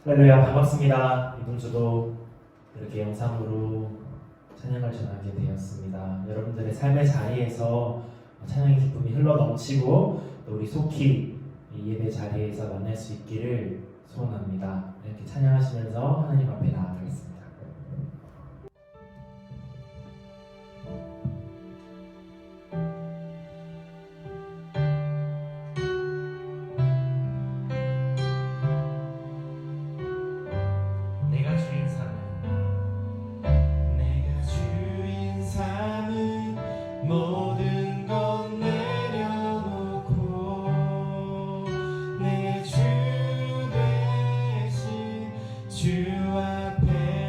할렐루야, 반갑습니다. 이번 주도 이렇게 영상으로 찬양을 전하게 되었습니다. 여러분들의 삶의 자리에서 찬양의 기쁨이 흘러 넘치고 또 우리 속히 이 예배 자리에서 만날 수 있기를 소원합니다. 이렇게 찬양하시면서 하나님 앞에 나아가겠습니다. 모든 건 내려놓고 내 주 대신 주 앞에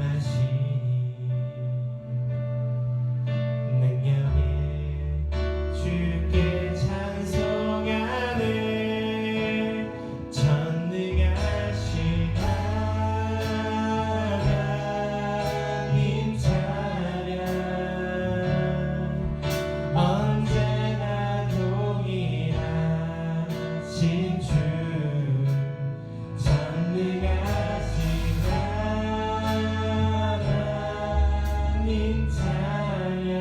임하시니 능력의 주께 찬송하네 전능하신 하나님 찬양 언제나 동일하신 주 전능하신 하나님 찬양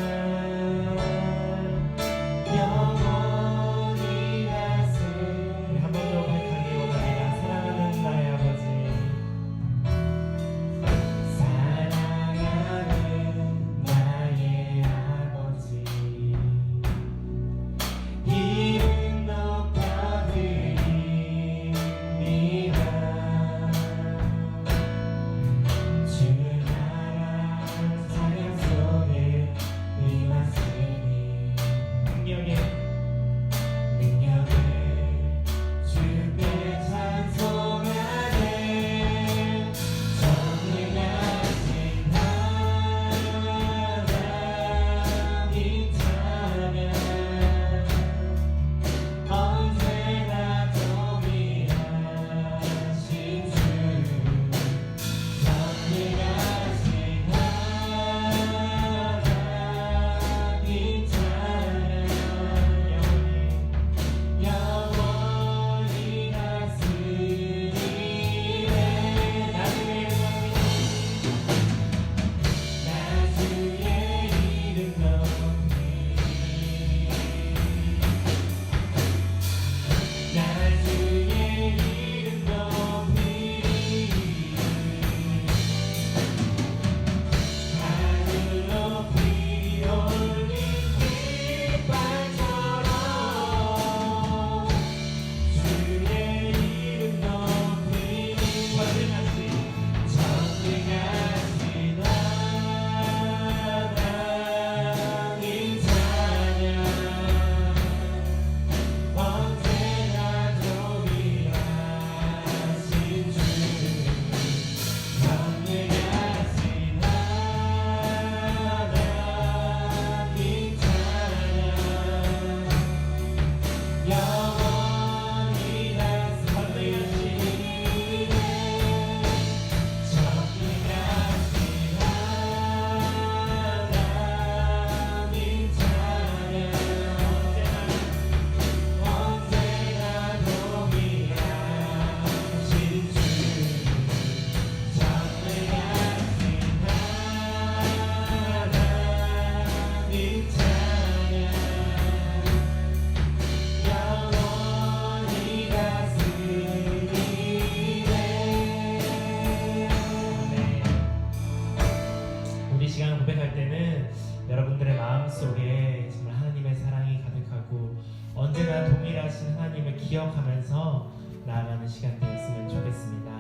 영원히 하세 우리 한 번 더 고백하기 원합니다. 사랑하는 나의 아버지 사랑하는 나의 아버지 이름 높여드립니다. 주 나라 찬양 속에 임하시니 능력의 주께 찬송하네 전능하신 하나님 찬양 언제나 동일하신 주 전능하신 하나님 찬양 영원히 다스리네 나 주의 이름 높이 나 주의 이름 높이 하늘 높이 올린 깃발처럼 주의 이름 높이 전능하신 하나님 찬양 언제나 동일하신 주 전능하신 하나님 찬양 영원히 다스리네 전능하신 하나님 찬양 언제나 동일하신 주 전능하신 하나님 찬양 영원히 다스리네 우리 시간을 고백할 때는 여러분들의 마음속에 정말 하나님의 사랑이 가득하고 언제나 동일하신 하나님을 기억하면서 나아가는 시간 되었으면 좋겠습니다.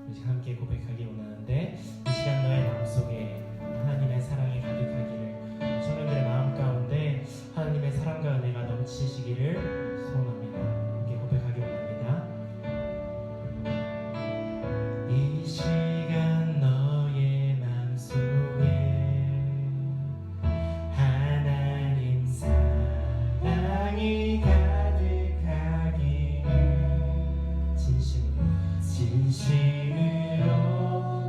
우리 시간 함께 고백하기 원하는데 이 시간 너의 마음속에 하나님의 사랑이 가득하기를 청년들의 마음 가운데 하나님의 사랑과 은혜가 넘치시기를 소원합니다. 함께 고백하기 원합니다. 이 시간 너의 마음속에 하나님 사랑이 가득하기를 진심으로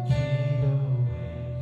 기도해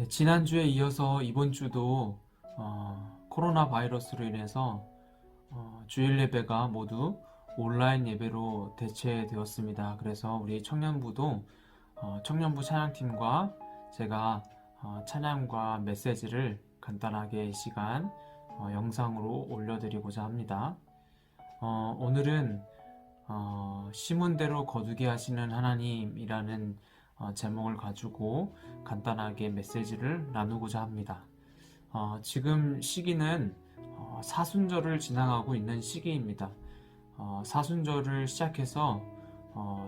네, 지난주에 이어서 이번 주도 코로나 바이러스로 인해서 주일 예배가 모두 온라인 예배로 대체되었습니다. 그래서 우리 청년부도 청년부 찬양팀과 제가 찬양과 메시지를 간단하게 이 시간 영상으로 올려드리고자 합니다. 오늘은 심은 대로 거두게 하시는 하나님이라는 제목을 가지고 간단하게 메시지를 나누고자 합니다. 지금 시기는 사순절을 지나가고 있는 시기입니다. 사순절을 시작해서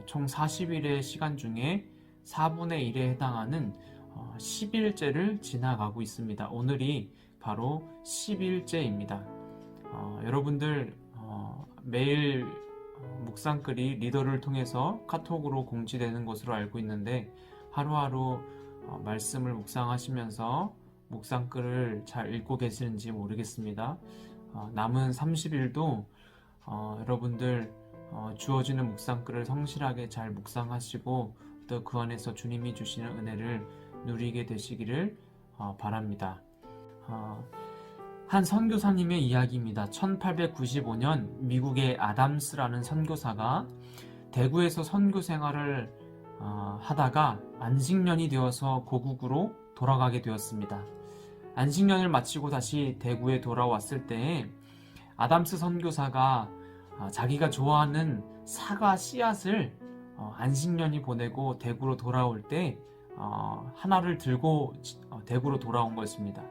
총 40일의 시간 중에 4분의 1에 해당하는 10일째를 지나가고 있습니다. 오늘이 바로 10일째입니다. 여러분들 매일 묵상글이 리더를 통해서 카톡으로 공지되는 것으로 알고 있는데 하루하루 말씀을 묵상하시면서 묵상글을 잘 읽고 계시는지 모르겠습니다. 남은 30일도 여러분들 주어지는 묵상글을 성실하게 잘 묵상하시고 또 그 안에서 주님이 주시는 은혜를 누리게 되시기를 바랍니다. 한 선교사님의 이야기입니다. 1895년 미국의 아담스라는 선교사가 대구에서 선교 생활을 하다가 안식년이 되어서 고국으로 돌아가게 되었습니다. 안식년을 마치고 다시 대구에 돌아왔을 때에 아담스 선교사가 자기가 좋아하는 사과 씨앗을 안식년이 보내고 대구로 돌아올 때 하나를 들고 대구로 돌아온 것입니다.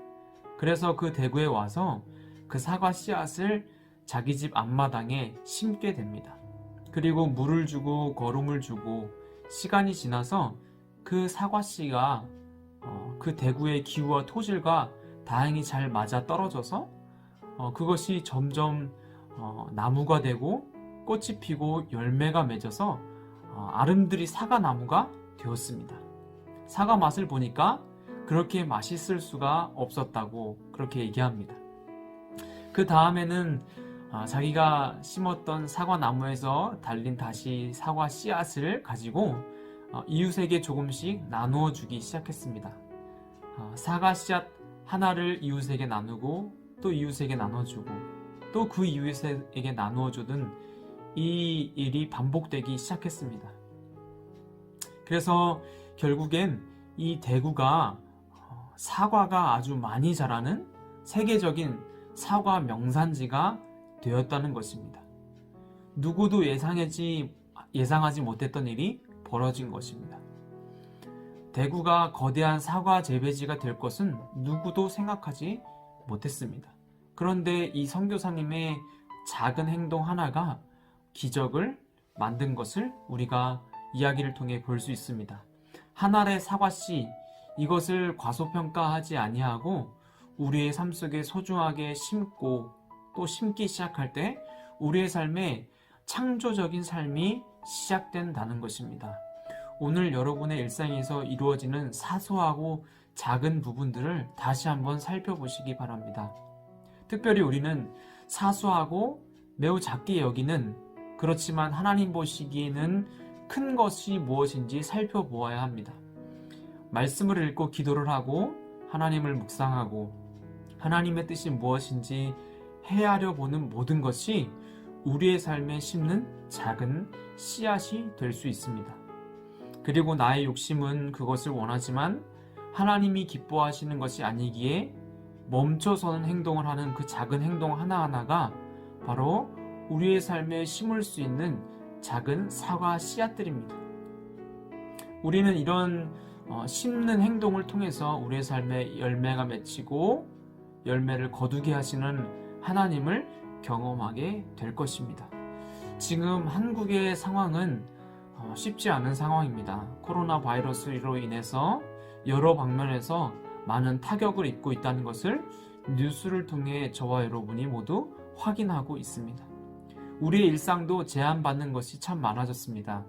그래서 그 대구에 와서 그 사과 씨앗을 자기 집 앞마당에 심게 됩니다. 그리고 물을 주고 거름을 주고 시간이 지나서 그 사과씨가 그 대구의 기후와 토질과 다행히 잘 맞아 떨어져서 그것이 점점 나무가 되고 꽃이 피고 열매가 맺어서 아름드리 사과나무가 되었습니다. 사과 맛을 보니까 그렇게 맛있을 수가 없었다고 그렇게 얘기합니다. 그 다음에는 자기가 심었던 사과나무에서 달린 다시 사과 씨앗을 가지고 이웃에게 조금씩 나누어 주기 시작했습니다. 사과 씨앗 하나를 이웃에게 나누고 또 이웃에게 나눠주고 또 그 이웃에게 나누어 주던 이 일이 반복되기 시작했습니다. 그래서 결국엔 이 대구가 사과가 아주 많이 자라는 세계적인 사과 명산지가 되었다는 것입니다. 누구도 예상하지 못했던 일이 벌어진 것입니다. 대구가 거대한 사과 재배지가 될 것은 누구도 생각하지 못했습니다. 그런데 이 선교사님의 작은 행동 하나가 기적을 만든 것을 우리가 이야기를 통해 볼 수 있습니다. 한 알의 사과씨, 이것을 과소평가하지 아니하고 우리의 삶 속에 소중하게 심고 또 심기 시작할 때 우리의 삶에 창조적인 삶이 시작된다는 것입니다. 오늘 여러분의 일상에서 이루어지는 사소하고 작은 부분들을 다시 한번 살펴보시기 바랍니다. 특별히 우리는 사소하고 매우 작게 여기는 그렇지만 하나님 보시기에는 큰 것이 무엇인지 살펴보아야 합니다. 말씀을 읽고 기도를 하고 하나님을 묵상하고 하나님의 뜻이 무엇인지 헤아려 보는 모든 것이 우리의 삶에 심는 작은 씨앗이 될 수 있습니다. 그리고 나의 욕심은 그것을 원하지만 하나님이 기뻐하시는 것이 아니기에 멈춰서는 행동을 하는 그 작은 행동 하나하나가 바로 우리의 삶에 심을 수 있는 작은 사과 씨앗들입니다. 우리는 이런 심는 행동을 통해서 우리의 삶에 열매가 맺히고 열매를 거두게 하시는 하나님을 경험하게 될 것입니다. 지금 한국의 상황은 쉽지 않은 상황입니다. 코로나 바이러스로 인해서 여러 방면에서 많은 타격을 입고 있다는 것을 뉴스를 통해 저와 여러분이 모두 확인하고 있습니다. 우리의 일상도 제한받는 것이 참 많아졌습니다.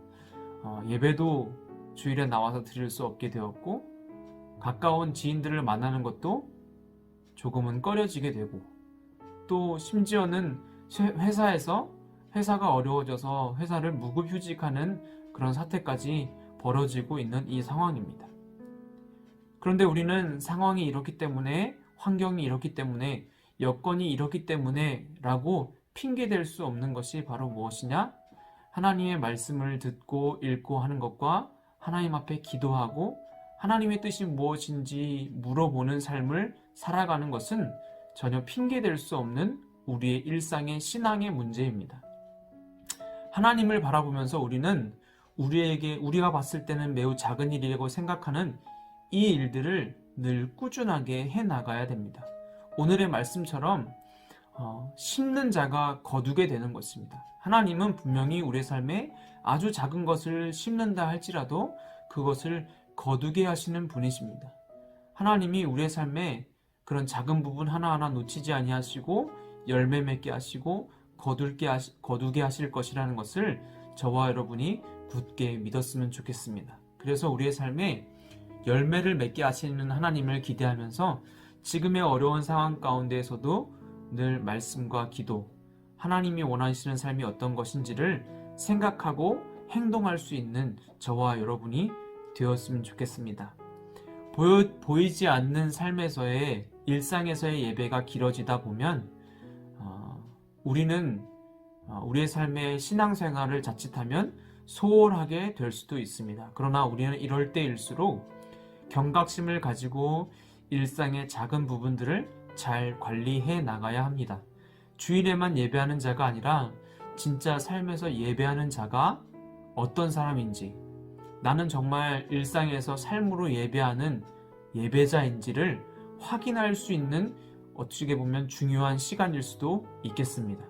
예배도 주일에 나와서 드릴 수 없게 되었고 가까운 지인들을 만나는 것도 조금은 꺼려지게 되고 또 심지어는 회사가 어려워져서 회사를 무급휴직하는 그런 사태까지 벌어지고 있는 이 상황입니다. 그런데 우리는 상황이 이렇기 때문에, 환경이 이렇기 때문에, 여건이 이렇기 때문에 라고 핑계댈 수 없는 것이 바로 무엇이냐? 하나님의 말씀을 듣고 읽고 하는 것과 하나님 앞에 기도하고 하나님의 뜻이 무엇인지 물어보는 삶을 살아가는 것은 전혀 핑계댈 수 없는 우리의 일상의 신앙의 문제입니다. 하나님을 바라보면서 우리는 우리가 봤을 때는 매우 작은 일이라고 생각하는 이 일들을 늘 꾸준하게 해 나가야 됩니다. 오늘의 말씀처럼 심는 자가 거두게 되는 것입니다. 하나님은 분명히 우리의 삶에 아주 작은 것을 심는다 할지라도 그것을 거두게 하시는 분이십니다. 하나님이 우리의 삶에 그런 작은 부분 하나하나 놓치지 아니하시고 열매 맺게 하시고 거두게 하실 것이라는 것을 저와 여러분이 굳게 믿었으면 좋겠습니다. 그래서 우리의 삶에 열매를 맺게 하시는 하나님을 기대하면서 지금의 어려운 상황 가운데에서도 늘 말씀과 기도, 하나님이 원하시는 삶이 어떤 것인지를 생각하고 행동할 수 있는 저와 여러분이 되었으면 좋겠습니다. 보이지 않는 삶에서의 일상에서의 예배가 길어지다 보면 우리는 우리의 삶의 신앙생활을 자칫하면 소홀하게 될 수도 있습니다. 그러나 우리는 이럴 때일수록 경각심을 가지고 일상의 작은 부분들을 잘 관리해 나가야 합니다. 주일에만 예배하는 자가 아니라 진짜 삶에서 예배하는 자가 어떤 사람인지, 나는 정말 일상에서 삶으로 예배하는 예배자인지를 확인할 수 있는 어찌게 보면 중요한 시간일 수도 있겠습니다.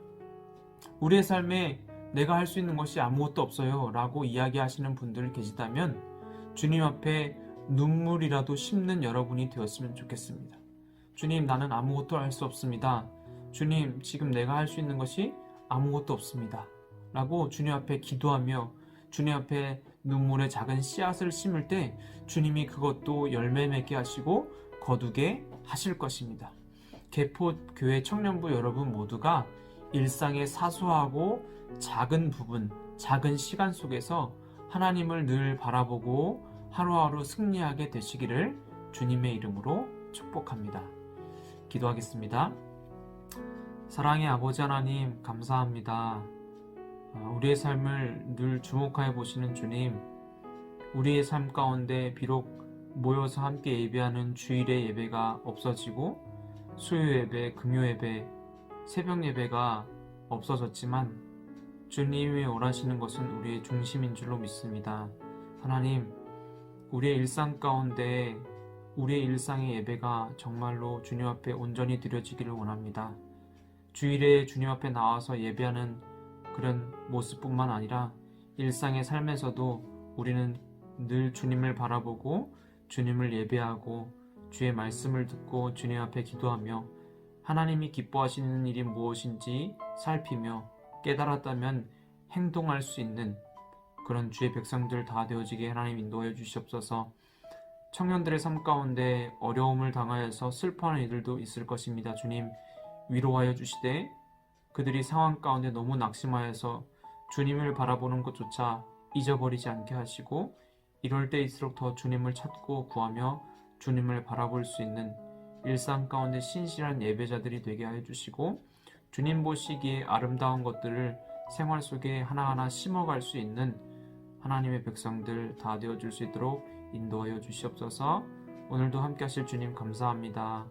우리의 삶에 내가 할 수 있는 것이 아무것도 없어요 라고 이야기하시는 분들 계시다면 주님 앞에 눈물이라도 씹는 여러분이 되었으면 좋겠습니다. 주님, 나는 아무것도 할 수 없습니다. 주님, 지금 내가 할 수 있는 것이 아무것도 없습니다 라고 주님 앞에 기도하며 주님 앞에 눈물의 작은 씨앗을 심을 때 주님이 그것도 열매 맺게 하시고 거두게 하실 것입니다. 개포교회 청년부 여러분 모두가 일상의 사소하고 작은 부분, 작은 시간 속에서 하나님을 늘 바라보고 하루하루 승리하게 되시기를 주님의 이름으로 축복합니다. 기도하겠습니다. 사랑의 아버지 하나님, 감사합니다. 우리의 삶을 늘 주목하여 보시는 주님, 우리의 삶 가운데 비록 모여서 함께 예배하는 주일의 예배가 없어지고 수요 예배, 금요 예배, 새벽 예배가 없어졌지만 주님이 원하시는 것은 우리의 중심인 줄로 믿습니다. 하나님, 우리의 일상 가운데 우리의 일상의 예배가 정말로 주님 앞에 온전히 드려지기를 원합니다. 주일에 주님 앞에 나와서 예배하는 그런 모습뿐만 아니라 일상의 삶에서도 우리는 늘 주님을 바라보고 주님을 예배하고 주의 말씀을 듣고 주님 앞에 기도하며 하나님이 기뻐하시는 일이 무엇인지 살피며 깨달았다면 행동할 수 있는 그런 주의 백성들 다 되어지게 하나님 인도해 주시옵소서. 청년들의 삶 가운데 어려움을 당하여서 슬퍼하는 이들도 있을 것입니다. 주님, 위로하여 주시되 그들이 상황 가운데 너무 낙심하여서 주님을 바라보는 것조차 잊어버리지 않게 하시고 이럴 때일수록 더 주님을 찾고 구하며 주님을 바라볼 수 있는 일상 가운데 신실한 예배자들이 되게 하여 주시고 주님 보시기에 아름다운 것들을 생활 속에 하나하나 심어갈 수 있는 하나님의 백성들 다 되어줄 수 있도록 인도하여 주시옵소서. 오늘도 함께 하실 주님 감사합니다.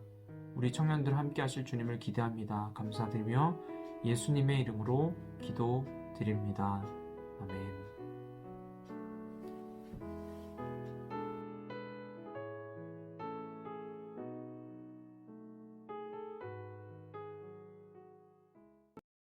우리 청년들 함께 하실 주님을 기대합니다. 감사드리며 예수님의 이름으로 기도드립니다. 아멘.